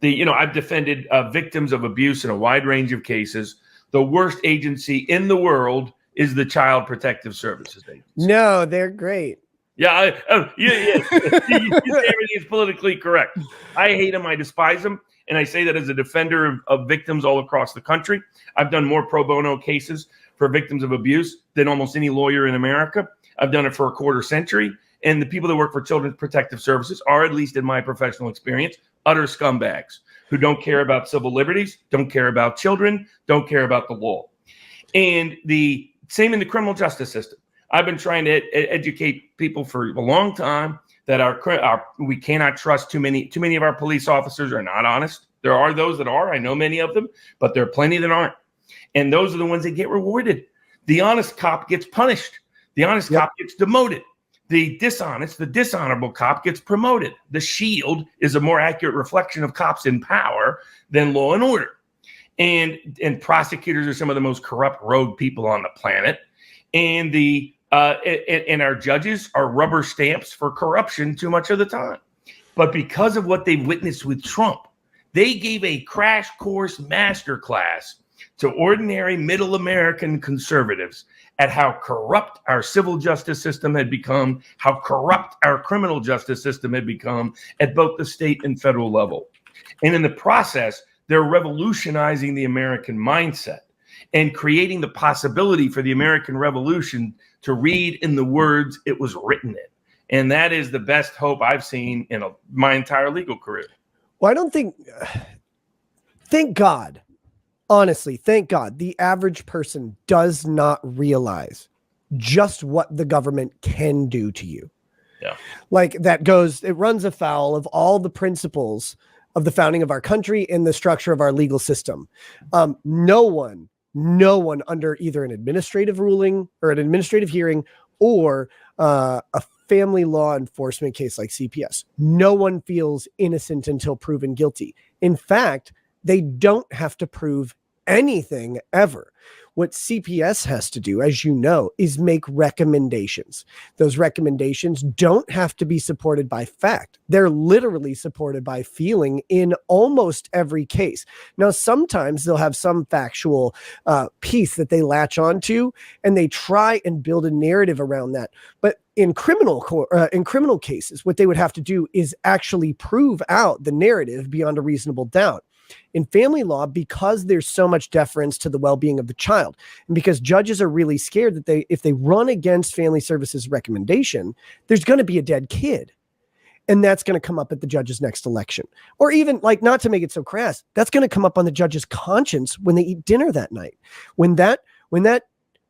I've defended victims of abuse in a wide range of cases. The worst agency in the world is the Child Protective Services Agency. No, they're great. Yeah, you say everything is politically correct. I hate them. I despise them. And I say that as a defender of victims all across the country. I've done more pro bono cases for victims of abuse than almost any lawyer in America. I've done it for a quarter century. And the people that work for Children's Protective Services are, at least in my professional experience, utter scumbags who don't care about civil liberties, don't care about children, don't care about the law. And the same in the criminal justice system. I've been trying to educate people for a long time that we cannot trust too many of our police officers are not honest. There are those that are. I know many of them, but there are plenty that aren't. And those are the ones that get rewarded. The honest cop gets punished. The honest cop gets demoted. The dishonorable cop gets promoted. The shield is a more accurate reflection of cops in power than law and order. And prosecutors are some of the most corrupt rogue people on the planet. And and our judges are rubber stamps for corruption too much of the time. But because of what they've witnessed with Trump, they gave a crash course masterclass to ordinary middle American conservatives at how corrupt our civil justice system had become, how corrupt our criminal justice system had become at both the state and federal level. And in the process, they're revolutionizing the American mindset and creating the possibility for the American Revolution to read in the words it was written in. And that is the best hope I've seen in my entire legal career. Well, I don't think, thank God, honestly, thank God, the average person does not realize just what the government can do to you. Yeah. Like it runs afoul of all the principles of the founding of our country and the structure of our legal system. No one under either an administrative ruling or an administrative hearing or a family law enforcement case like CPS, no one feels innocent until proven guilty. In fact, they don't have to prove anything ever. What CPS has to do, as you know, is make recommendations. Those recommendations don't have to be supported by fact. They're literally supported by feeling in almost every case. Now, sometimes they'll have some factual piece that they latch onto, and they try and build a narrative around that. But in criminal cases, what they would have to do is actually prove out the narrative beyond a reasonable doubt. In family law, because there's so much deference to the well-being of the child, and because judges are really scared that if they run against family services recommendation, there's going to be a dead kid. And that's going to come up at the judge's next election. Or even, like, not to make it so crass, that's going to come up on the judge's conscience when they eat dinner that night. When that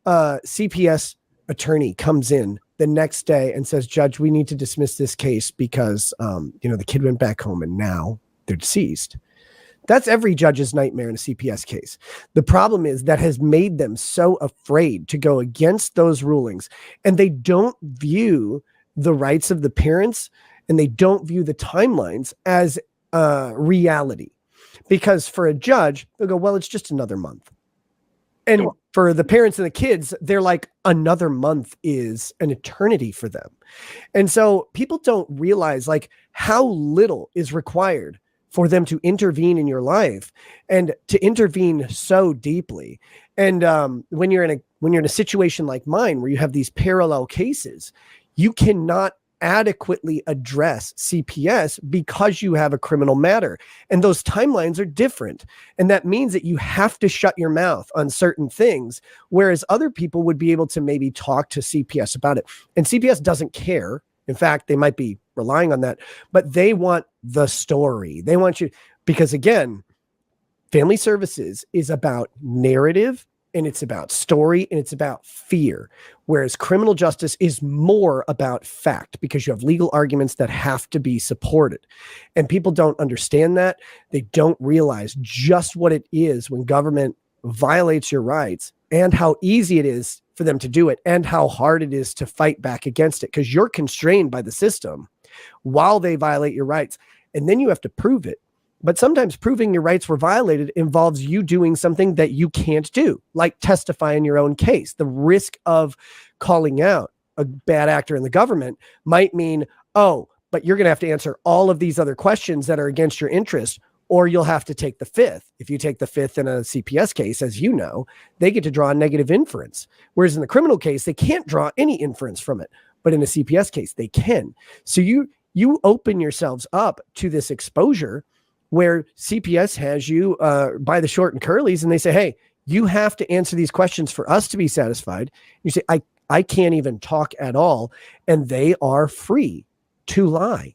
CPS attorney comes in the next day and says, "Judge, we need to dismiss this case because the kid went back home and now they're deceased." That's every judge's nightmare in a CPS case. The problem is that has made them so afraid to go against those rulings, and they don't view the rights of the parents and they don't view the timelines as reality. Because for a judge, they'll go, well, it's just another month. And for the parents and the kids, they're like, another month is an eternity for them. And so people don't realize like how little is required for them to intervene in your life and to intervene so deeply. And when you're in a situation like mine, where you have these parallel cases, you cannot adequately address CPS because you have a criminal matter, and those timelines are different. And that means that you have to shut your mouth on certain things, whereas other people would be able to maybe talk to CPS about it. And CPS doesn't care. In fact, they might be relying on that, but they want the story. They want you, because again, family services is about narrative, and it's about story, and it's about fear. Whereas criminal justice is more about fact, because you have legal arguments that have to be supported. And people don't understand that. They don't realize just what it is when government violates your rights, and how easy it is for them to do it, and how hard it is to fight back against it, because you're constrained by the system while they violate your rights. And then you have to prove it. But sometimes proving your rights were violated involves you doing something that you can't do, like testify in your own case. The risk of calling out a bad actor in the government might mean, oh, but you're going to have to answer all of these other questions that are against your interest. or you'll have to take the fifth. If you take the fifth in a CPS case, as you know, they get to draw a negative inference. Whereas in the criminal case, they can't draw any inference from it. But in a CPS case, they can. So you open yourselves up to this exposure where CPS has you by the short and curlies, and they say, hey, you have to answer these questions for us to be satisfied. You say, I can't even talk at all. And they are free to lie.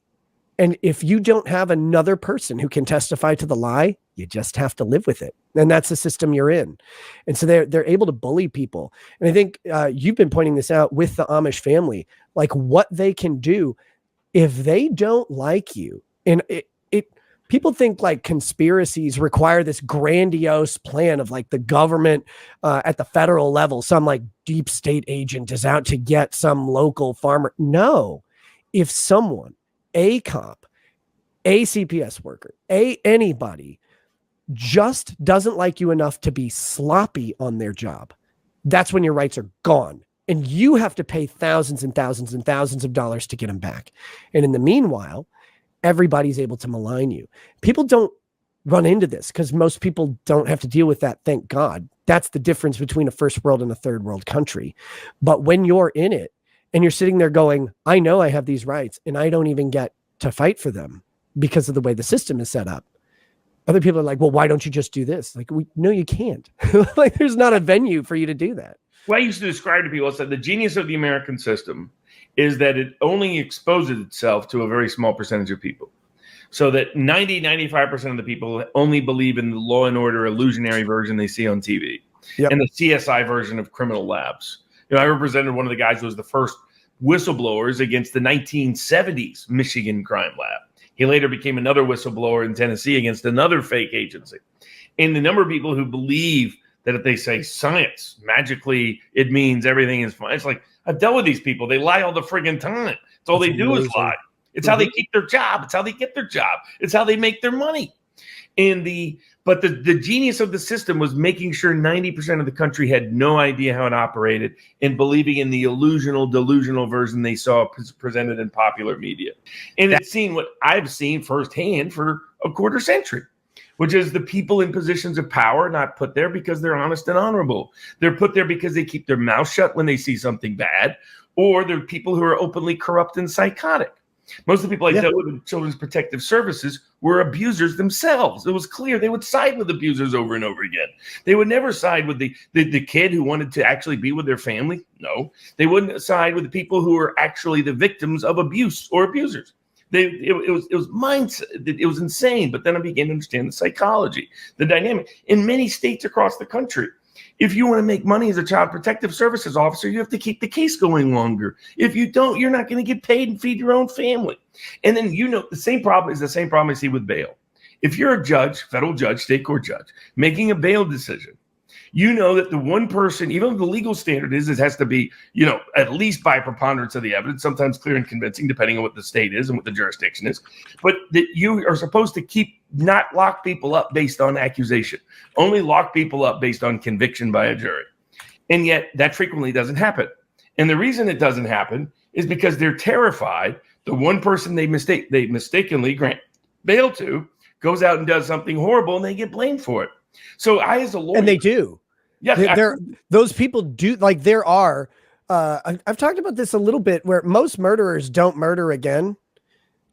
And if you don't have another person who can testify to the lie, you just have to live with it. And that's the system you're in. And so they're able to bully people. And I think you've been pointing this out with the Amish family, like what they can do if they don't like you. And people think like conspiracies require this grandiose plan of like the government at the federal level, some like deep state agent is out to get some local farmer. No, if someone, a cop, a CPS worker, anybody just doesn't like you enough to be sloppy on their job, that's when your rights are gone. And you have to pay thousands and thousands and thousands of dollars to get them back. And in the meanwhile, everybody's able to malign you. People don't run into this because most people don't have to deal with that. Thank God. That's the difference between a first world and a third world country. But when you're in it and you're sitting there going, I know I have these rights and I don't even get to fight for them because of the way the system is set up. Other people are like, well, why don't you just do this? Like, no, you can't. Like, there's not a venue for you to do that. Well, I used to describe to people, I said the genius of the American system is that it only exposes itself to a very small percentage of people. So that 95% of the people only believe in the Law and Order illusionary version they see on TV. Yep. And the CSI version of criminal labs. You know, I represented one of the guys who was the first whistleblowers against the 1970s Michigan crime lab. He later became another whistleblower in Tennessee against another fake agency. And the number of people who believe that if they say science, magically it means everything is fine. It's like, I've dealt with these people. They lie all the friggin' time. It's all they do is lie. It's how they keep their job. It's how they get their job. It's how they make their money. But the genius of the system was making sure 90% of the country had no idea how it operated and believing in the delusional version they saw presented in popular media. And it's seen what I've seen firsthand for a quarter century, which is the people in positions of power not put there because they're honest and honorable. They're put there because they keep their mouth shut when they see something bad, or they're people who are openly corrupt and psychotic. Most of the people I dealt with in Children's Protective Services were abusers themselves. It was clear they would side with abusers over and over again. They would never side with the kid who wanted to actually be with their family. No, they wouldn't side with the people who were actually the victims of abuse or abusers. It was mindset. It was insane. But then I began to understand the psychology, the dynamic in many states across the country. If you want to make money as a child protective services officer, you have to keep the case going longer. If you don't, you're not going to get paid and feed your own family. And then, the same problem is the same problem I see with bail. If you're a judge, federal judge, state court judge, making a bail decision, you know that the one person, even though the legal standard is, it has to be, at least by preponderance of the evidence, sometimes clear and convincing, depending on what the state is and what the jurisdiction is, but that you are supposed to not lock people up based on accusation, only lock people up based on conviction by a jury. And yet that frequently doesn't happen. And the reason it doesn't happen is because they're terrified the one person they mistakenly grant bail to goes out and does something horrible and they get blamed for it. So I, as a lawyer, and they do. Yeah, those people do. Like there are. I've talked about this a little bit, where most murderers don't murder again,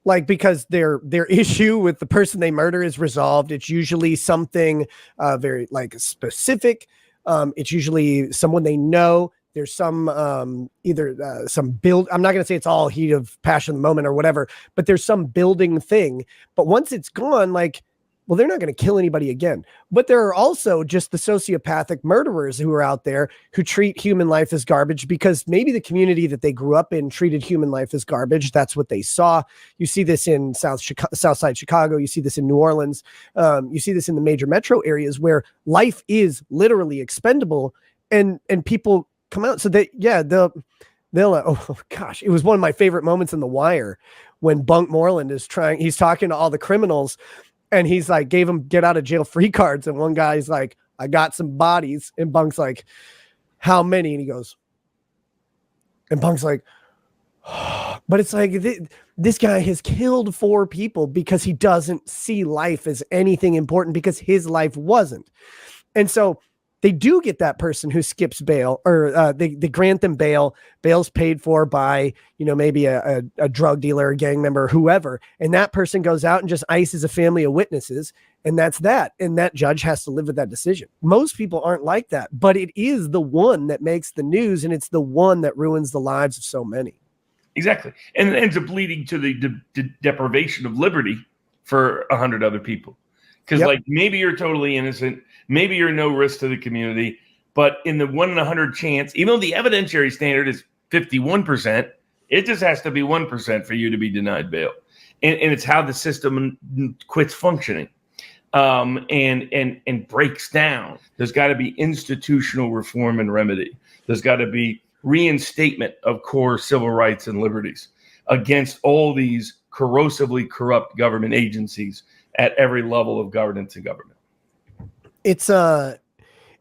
like because their issue with the person they murder is resolved. It's usually something very like specific. It's usually someone they know. There's some some build. I'm not going to say it's all heat of passion, the moment or whatever, but there's some building thing. But once it's gone, like, well, they're not going to kill anybody again. But there are also just the sociopathic murderers who are out there who treat human life as garbage because maybe the community that they grew up in treated human life as garbage. That's what they saw. You see this in Southside Chicago. You see this in New Orleans. You see this in the major metro areas where life is literally expendable, and people come out. So they'll oh gosh, it was one of my favorite moments in The Wire when Bunk Moreland he's talking to all the criminals. And he's like, gave him get out of jail free cards. And one guy's like, I got some bodies. And Bunk's like, how many? And he goes, and Bunk's like, oh. But it's like, This guy has killed 4 people because he doesn't see life as anything important because his life wasn't. And so they do get that person who skips bail, or they grant them bail. Bail's paid for by, maybe a drug dealer, a gang member, whoever. And that person goes out and just ices a family of witnesses. And that's that. And that judge has to live with that decision. Most people aren't like that, but it is the one that makes the news. And it's the one that ruins the lives of so many. Exactly. And it ends up leading to the deprivation of liberty for 100 other people. Because maybe you're totally innocent, maybe you're no risk to the community, but in the 1 in 100 chance, even though the evidentiary standard is 51%, it just has to be 1% for you to be denied bail. And it's how the system quits functioning and breaks down. There's got to be institutional reform and remedy. There's got to be reinstatement of core civil rights and liberties against all these corrosively corrupt government agencies at every level of governance and government. It's an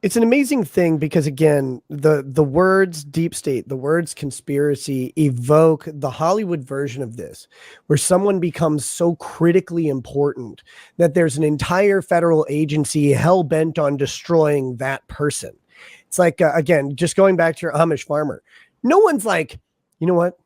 amazing thing because, again, the words deep state, the words conspiracy evoke the Hollywood version of this, where someone becomes so critically important that there's an entire federal agency hell bent on destroying that person. It's like, again, just going back to your Amish farmer. No one's like, you know what?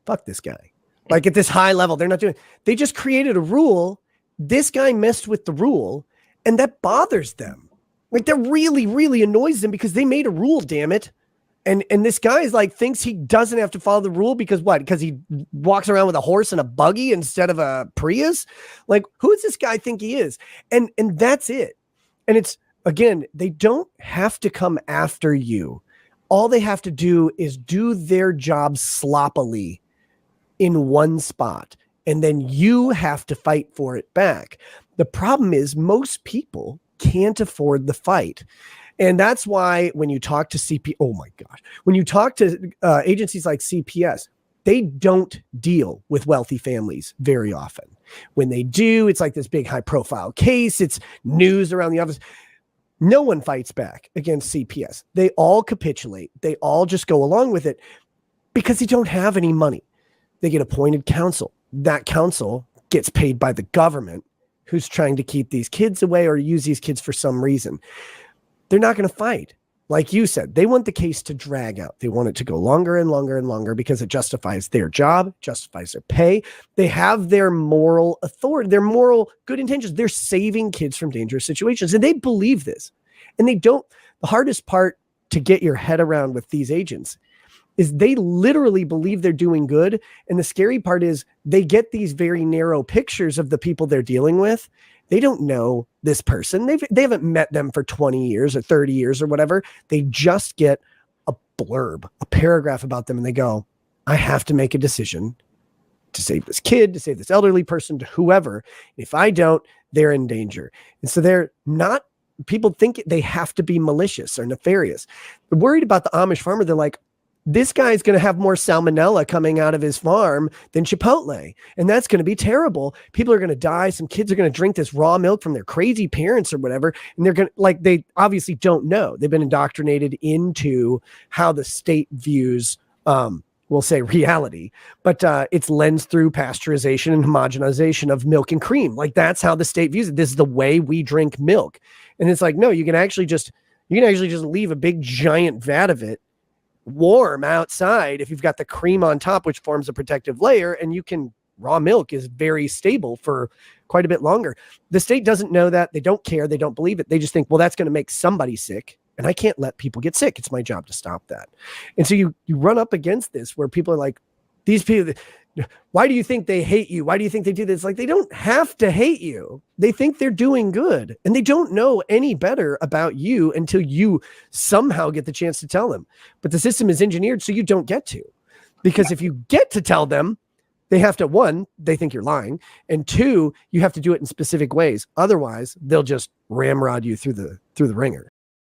Fuck this guy. Like at this high level, they're not doing, they just created a rule. This guy messed with the rule and that bothers them. Like that really, really annoys them because they made a rule, damn it. And this guy is like, thinks he doesn't have to follow the rule because what? Because he walks around with a horse and a buggy instead of a Prius. Like, who does this guy think he is? And that's it. And it's, again, they don't have to come after you. All they have to do is do their job sloppily in one spot. And then you have to fight for it back. The problem is most people can't afford the fight. And that's why when you talk to when you talk to agencies like CPS, they don't deal with wealthy families very often. When they do, it's like this big high profile case. It's news around the office. No one fights back against CPS. They all capitulate. They all just go along with it because they don't have any money. They get appointed counsel. That counsel gets paid by the government who's trying to keep these kids away or use these kids for some reason. They're not going to fight. Like you said, they want the case to drag out. They want it to go longer and longer and longer because it justifies their job, justifies their pay. They have their moral authority, their moral good intentions. They're saving kids from dangerous situations. And they believe this. And they don't. The hardest part to get your head around with these agents is they literally believe they're doing good. And the scary part is they get these very narrow pictures of the people they're dealing with. They don't know this person. They haven't met them for 20 years or 30 years or whatever. They just get a blurb, a paragraph about them. And they go, I have to make a decision to save this kid, to save this elderly person, to whoever. If I don't, they're in danger. And so they're not, people think they have to be malicious or nefarious. They're worried about the Amish farmer. They're like, this guy's going to have more salmonella coming out of his farm than Chipotle. And that's going to be terrible. People are going to die. Some kids are going to drink this raw milk from their crazy parents or whatever. And they're going to, they obviously don't know. They've been indoctrinated into how the state views, we'll say reality, but it's lensed through pasteurization and homogenization of milk and cream. Like that's how the state views it. This is the way we drink milk. And it's like, no, you can actually just leave a big giant vat of it warm outside if you've got the cream on top, which forms a protective layer, and raw milk is very stable for quite a bit longer. The state doesn't know that. They don't care. They don't believe it. They just think, well, that's going to make somebody sick, and I can't let people get sick. It's my job to stop that. And so you run up against this where people are like, these people, why do you think they hate you? Why do you think they do this? Like, they don't have to hate you. They think they're doing good, and they don't know any better about you until you somehow get the chance to tell them. But the system is engineered so you don't get to, because if you get to tell them, they have to, one, they think you're lying, and two, you have to do it in specific ways. Otherwise, they'll just ramrod you through the ringer.